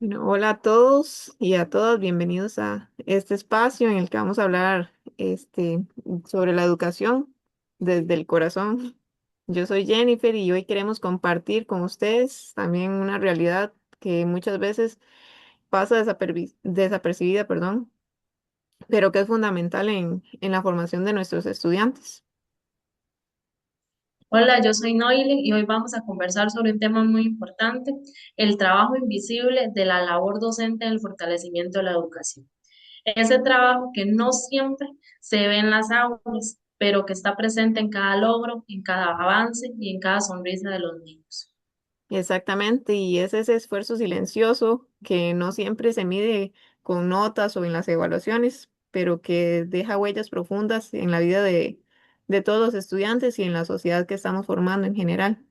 Bueno, hola a todos y a todas, bienvenidos a este espacio en el que vamos a hablar sobre la educación desde el corazón. Yo soy Jennifer y hoy queremos compartir con ustedes también una realidad que muchas veces pasa desapercibida, perdón, pero que es fundamental en la formación de nuestros estudiantes. Hola, yo soy Noile y hoy vamos a conversar sobre un tema muy importante, el trabajo invisible de la labor docente en el fortalecimiento de la educación. Ese trabajo que no siempre se ve en las aulas, pero que está presente en cada logro, en cada avance y en cada sonrisa de los niños. Exactamente, y es ese esfuerzo silencioso que no siempre se mide con notas o en las evaluaciones, pero que deja huellas profundas en la vida de todos los estudiantes y en la sociedad que estamos formando en general.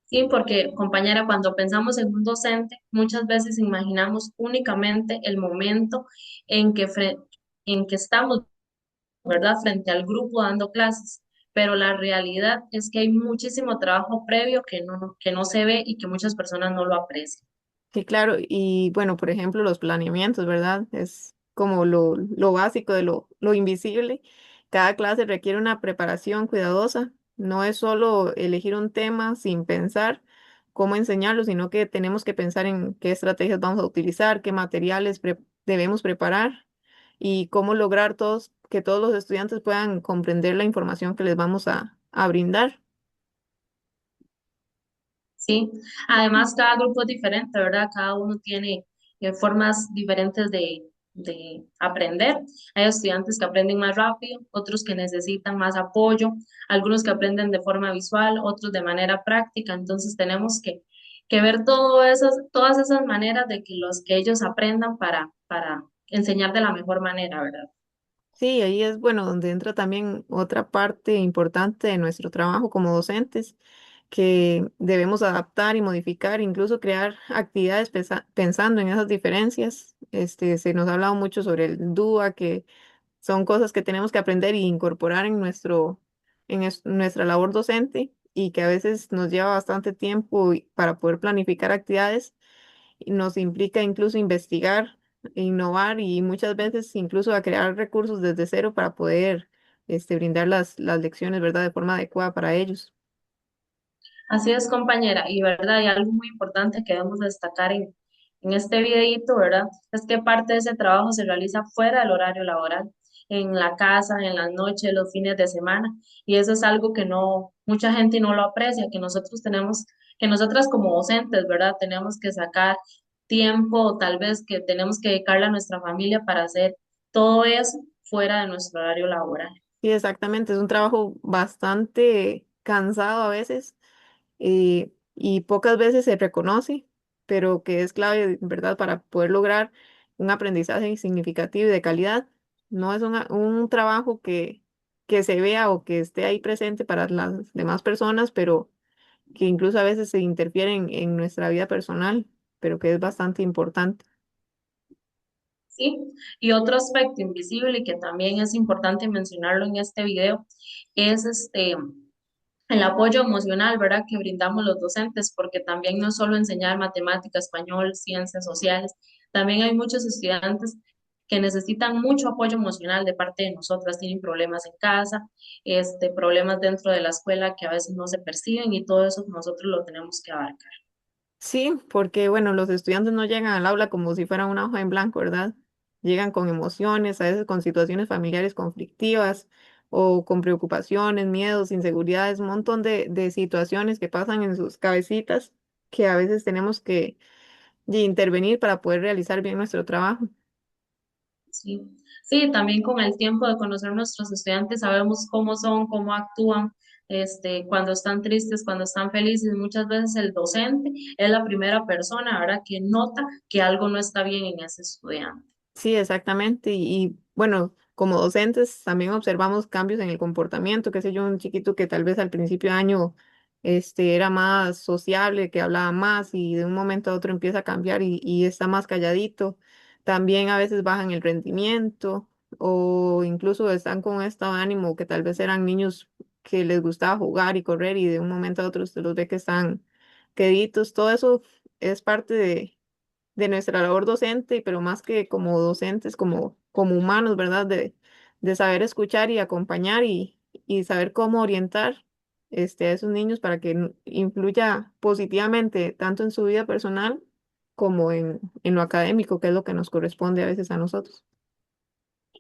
Sí, porque compañera, cuando pensamos en un docente, muchas veces imaginamos únicamente el momento en que, en que estamos, ¿verdad?, frente al grupo dando clases, pero la realidad es que hay muchísimo trabajo previo que no se ve y que muchas personas no lo aprecian. Sí, claro, y bueno, por ejemplo, los planeamientos, ¿verdad? Es como lo básico de lo invisible. Cada clase requiere una preparación cuidadosa. No es solo elegir un tema sin pensar cómo enseñarlo, sino que tenemos que pensar en qué estrategias vamos a utilizar, qué materiales debemos preparar y cómo lograr que todos los estudiantes puedan comprender la información que les vamos a brindar. ¿Sí? Además, cada grupo es diferente, ¿verdad? Cada uno tiene formas diferentes de aprender. Hay estudiantes que aprenden más rápido, otros que necesitan más apoyo, algunos que aprenden de forma visual, otros de manera práctica. Entonces, tenemos que ver todas esas maneras de que los que ellos aprendan para enseñar de la mejor manera, ¿verdad? Sí, ahí es bueno donde entra también otra parte importante de nuestro trabajo como docentes, que debemos adaptar y modificar, incluso crear actividades pensando en esas diferencias. Se nos ha hablado mucho sobre el DUA, que son cosas que tenemos que aprender e incorporar en nuestra labor docente y que a veces nos lleva bastante tiempo para poder planificar actividades y nos implica incluso investigar, e innovar y muchas veces incluso a crear recursos desde cero para poder brindar las lecciones, ¿verdad?, de forma adecuada para ellos. Así es, compañera, y verdad, hay algo muy importante que debemos destacar en este videíto, ¿verdad? Es que parte de ese trabajo se realiza fuera del horario laboral, en la casa, en las noches, los fines de semana, y eso es algo que no, mucha gente no lo aprecia, que nosotros tenemos, que nosotras como docentes, ¿verdad? Tenemos que sacar tiempo, tal vez que tenemos que dedicarle a nuestra familia para hacer todo eso fuera de nuestro horario laboral. Sí, exactamente, es un trabajo bastante cansado a veces y pocas veces se reconoce, pero que es clave, ¿verdad?, para poder lograr un aprendizaje significativo y de calidad. No es un trabajo que se vea o que esté ahí presente para las demás personas, pero que incluso a veces se interfieren en nuestra vida personal, pero que es bastante importante. ¿Sí? Y otro aspecto invisible y que también es importante mencionarlo en este video es el apoyo emocional, ¿verdad?, que brindamos los docentes, porque también no es solo enseñar matemática, español, ciencias sociales, también hay muchos estudiantes que necesitan mucho apoyo emocional de parte de nosotras, tienen problemas en casa, problemas dentro de la escuela que a veces no se perciben y todo eso nosotros lo tenemos que abarcar. Sí, porque bueno, los estudiantes no llegan al aula como si fuera una hoja en blanco, ¿verdad? Llegan con emociones, a veces con situaciones familiares conflictivas o con preocupaciones, miedos, inseguridades, un montón de situaciones que pasan en sus cabecitas que a veces tenemos que intervenir para poder realizar bien nuestro trabajo. Sí, sí, también con el tiempo de conocer a nuestros estudiantes sabemos cómo son, cómo actúan, cuando están tristes, cuando están felices. Muchas veces el docente es la primera persona, ¿verdad?, que nota que algo no está bien en ese estudiante. Sí, exactamente. Bueno, como docentes también observamos cambios en el comportamiento, qué sé yo, un chiquito que tal vez al principio de año era más sociable, que hablaba más y de un momento a otro empieza a cambiar y está más calladito. También a veces bajan el rendimiento o incluso están con un estado de ánimo que tal vez eran niños que les gustaba jugar y correr y de un momento a otro usted los ve que están queditos. Todo eso es parte de nuestra labor docente, pero más que como docentes, como humanos, ¿verdad? De saber escuchar y acompañar y saber cómo orientar a esos niños para que influya positivamente tanto en su vida personal como en lo académico, que es lo que nos corresponde a veces a nosotros.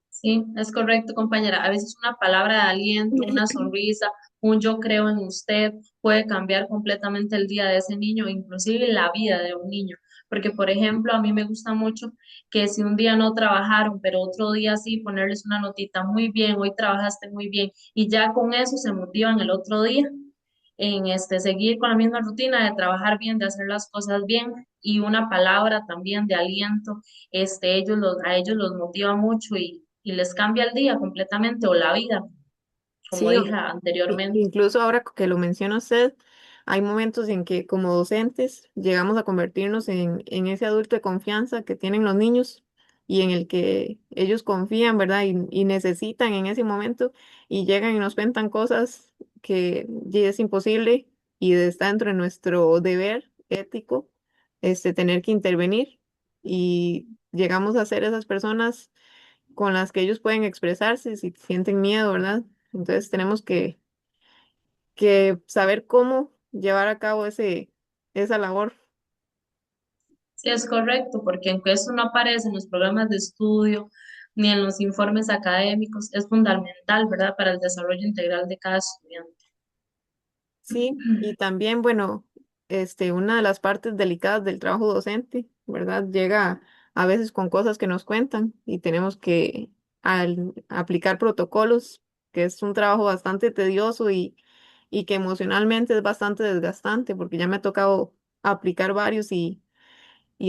Sí, es correcto, compañera. A veces una palabra de aliento, una sonrisa, un yo creo en usted puede cambiar completamente el día de ese niño, inclusive la vida de un niño. Porque, por ejemplo, a mí me gusta mucho que si un día no trabajaron, pero otro día sí, ponerles una notita, muy bien, hoy trabajaste muy bien, y ya con eso se motivan el otro día en seguir con la misma rutina de trabajar bien, de hacer las cosas bien, y una palabra también de aliento, a ellos los motiva mucho y les cambia el día completamente o la vida, como Sí, dije anteriormente. incluso ahora que lo menciona usted, hay momentos en que como docentes llegamos a convertirnos en ese adulto de confianza que tienen los niños y en el que ellos confían, ¿verdad? Y necesitan en ese momento y llegan y nos cuentan cosas que ya es imposible y está dentro de nuestro deber ético, tener que intervenir y llegamos a ser esas personas con las que ellos pueden expresarse si sienten miedo, ¿verdad? Entonces tenemos que saber cómo llevar a cabo esa labor. Sí, es correcto, porque aunque eso no aparece en los programas de estudio ni en los informes académicos, es fundamental, ¿verdad?, para el desarrollo integral de cada estudiante. Sí, y también, bueno, una de las partes delicadas del trabajo docente, ¿verdad? Llega a veces con cosas que nos cuentan y tenemos que aplicar protocolos, que es un trabajo bastante tedioso y que emocionalmente es bastante desgastante, porque ya me ha tocado aplicar varios y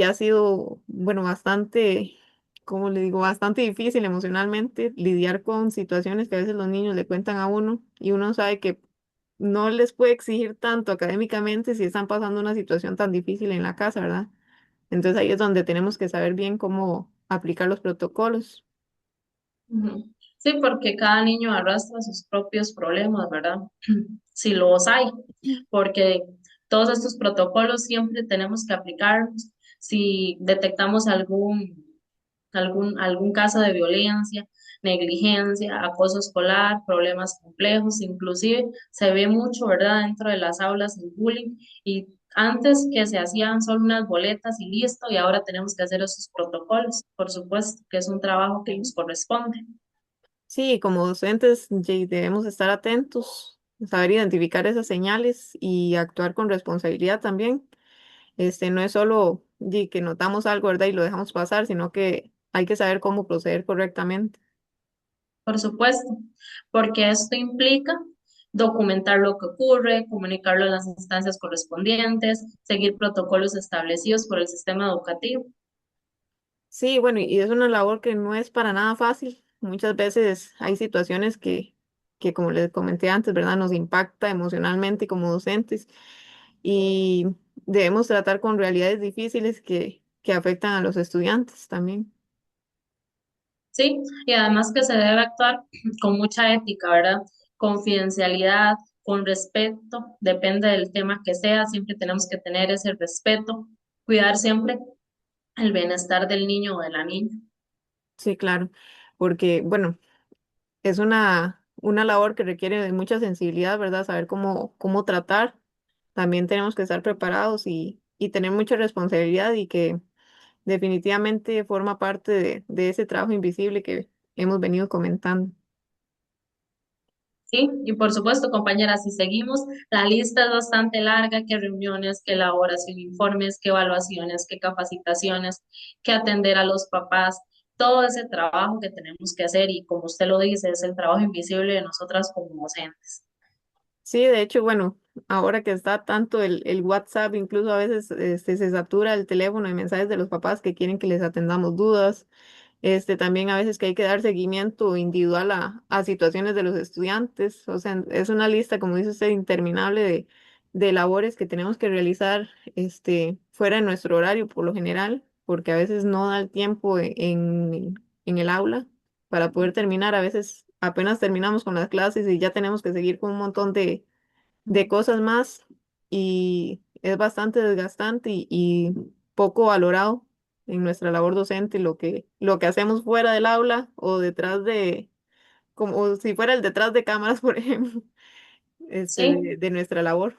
ha sido, bueno, bastante, como le digo, bastante difícil emocionalmente lidiar con situaciones que a veces los niños le cuentan a uno y uno sabe que no les puede exigir tanto académicamente si están pasando una situación tan difícil en la casa, ¿verdad? Entonces ahí es donde tenemos que saber bien cómo aplicar los protocolos. Ujú. Sí, porque cada niño arrastra sus propios problemas, ¿verdad? Si los hay, porque todos estos protocolos siempre tenemos que aplicarlos. Si detectamos algún caso de violencia, negligencia, acoso escolar, problemas complejos, inclusive se ve mucho, ¿verdad?, dentro de las aulas el bullying y antes que se hacían solo unas boletas y listo, y ahora tenemos que hacer esos protocolos, por supuesto, que es un trabajo que nos Sí. corresponde. Sí, como docentes debemos estar atentos, saber identificar esas señales y actuar con responsabilidad también. No es solo que notamos algo, ¿verdad? Y lo dejamos pasar, sino que hay que saber cómo proceder correctamente. Por supuesto, porque esto implica documentar lo que ocurre, comunicarlo en las instancias correspondientes, seguir protocolos establecidos por el sistema educativo. Sí, bueno, y es una labor que no es para nada fácil. Muchas veces hay situaciones que como les comenté antes, ¿verdad? Nos impacta emocionalmente como docentes y debemos tratar con realidades difíciles que afectan a los estudiantes también. Sí, y además que se debe actuar con mucha ética, ¿verdad? Confidencialidad, con respeto, depende del tema que sea, siempre tenemos que tener ese respeto, cuidar siempre el bienestar del niño o de la niña. Sí, claro, porque, bueno, es una labor que requiere de mucha sensibilidad, ¿verdad? Saber cómo tratar. También tenemos que estar preparados y tener mucha responsabilidad y que definitivamente forma parte de ese trabajo invisible que hemos venido comentando. Sí, y por supuesto, compañeras, si seguimos, la lista es bastante larga, qué reuniones, qué elaboración de informes, qué evaluaciones, qué capacitaciones, qué atender a los papás, todo ese trabajo que tenemos que hacer y como usted lo dice, es el trabajo invisible de nosotras como docentes. Sí, de hecho, bueno, ahora que está tanto el WhatsApp, incluso a veces se satura el teléfono de mensajes de los papás que quieren que les atendamos dudas. También a veces que hay que dar seguimiento individual a situaciones de los estudiantes. O sea, es una lista, como dice usted, interminable de labores que tenemos que realizar fuera de nuestro horario por lo general, porque a veces no da el tiempo en el aula para poder terminar. A veces apenas terminamos con las clases y ya tenemos que seguir con un montón de cosas más es bastante desgastante y poco valorado en nuestra labor docente lo que hacemos fuera del aula o detrás de, como si fuera el detrás de cámaras, por ejemplo, Sí, de nuestra labor.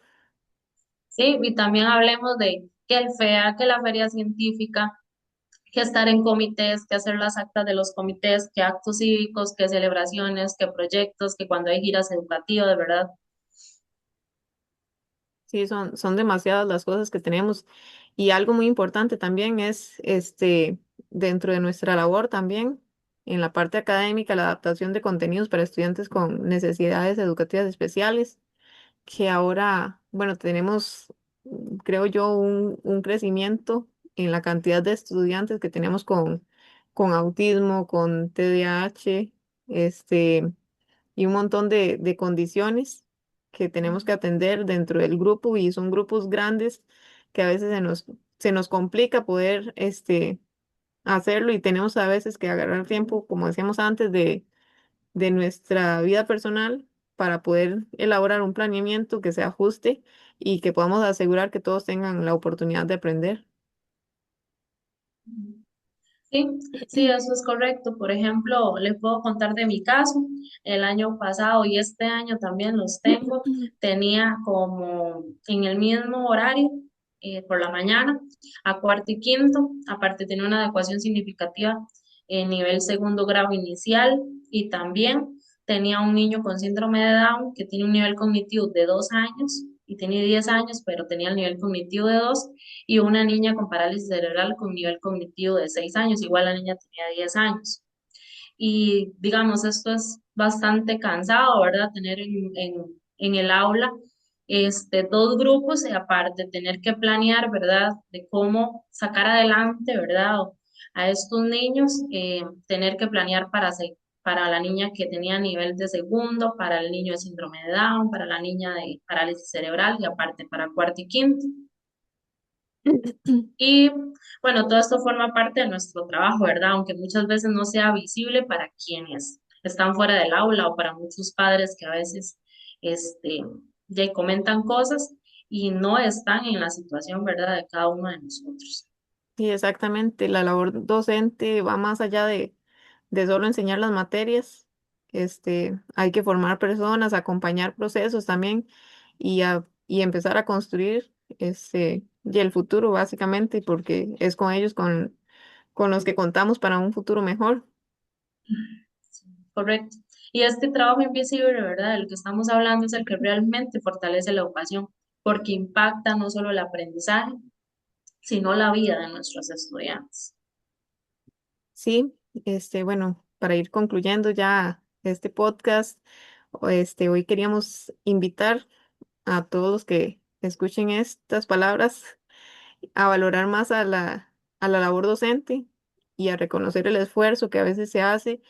sí, y también hablemos de que el FEA, que la feria científica, que estar en comités, que hacer las actas de los comités, que actos cívicos, que celebraciones, que proyectos, que cuando hay giras educativas, de verdad. Sí, son demasiadas las cosas que tenemos. Y algo muy importante también es, dentro de nuestra labor también, en la parte académica, la adaptación de contenidos para estudiantes con necesidades educativas especiales, que ahora, bueno, tenemos, creo yo, un crecimiento en la cantidad de estudiantes que tenemos con autismo, con TDAH, y un montón de condiciones que tenemos que atender dentro del grupo y son grupos grandes que a veces se nos complica poder hacerlo y tenemos a veces que agarrar tiempo, como decíamos antes, de nuestra vida personal para poder elaborar un planeamiento que se ajuste y que podamos asegurar que todos tengan la oportunidad de aprender. Sí, sí, eso es correcto. Por ejemplo, les puedo contar de mi caso. El año pasado y este año también los tengo. Tenía como en el mismo horario, por la mañana, a cuarto y quinto. Aparte, tenía una adecuación significativa en nivel segundo grado inicial y también tenía un niño con síndrome de Down que tiene un nivel cognitivo de 2 años y tiene 10 años, pero tenía el nivel cognitivo de 2 y una niña con parálisis cerebral con nivel cognitivo de 6 años, igual la niña tenía 10 años. Y digamos, esto es bastante cansado, ¿verdad? Tener en el aula dos grupos y aparte tener que planear, ¿verdad? De cómo sacar adelante, ¿verdad? A estos niños, tener que planear para la niña que tenía nivel de segundo, para el niño de síndrome de Down, para la niña de parálisis cerebral y aparte para cuarto y quinto. Y bueno, todo esto forma parte de nuestro trabajo, ¿verdad? Aunque muchas veces no sea visible para quienes están fuera del aula o para muchos padres que a veces este, ya comentan cosas y no están en la situación, ¿verdad? De cada uno de nosotros. Sí, exactamente. La labor docente va más allá de solo enseñar las materias. Hay que formar personas, acompañar procesos también y empezar a construir y el futuro, básicamente, porque es con ellos con los que contamos para un futuro mejor. Sí, correcto. Y este trabajo invisible, ¿verdad? Del que estamos hablando es el que realmente fortalece la educación, porque impacta no solo el aprendizaje, sino la vida de nuestros estudiantes. Sí, bueno, para ir concluyendo ya este podcast, hoy queríamos invitar a todos los que escuchen estas palabras a valorar más a la labor docente y a reconocer el esfuerzo que a veces se hace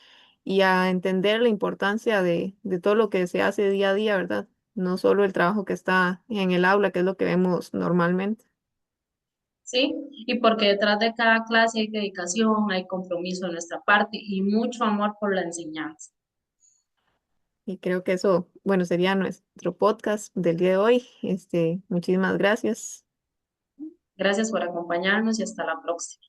y a entender la importancia de todo lo que se hace día a día, ¿verdad? No solo el trabajo que está en el aula, que es lo que vemos normalmente. ¿Sí? Y porque detrás de cada clase hay dedicación, hay compromiso de nuestra parte y mucho amor por la enseñanza. Y creo que eso, bueno, sería nuestro podcast del día de hoy. Muchísimas gracias. Gracias por acompañarnos y hasta la próxima.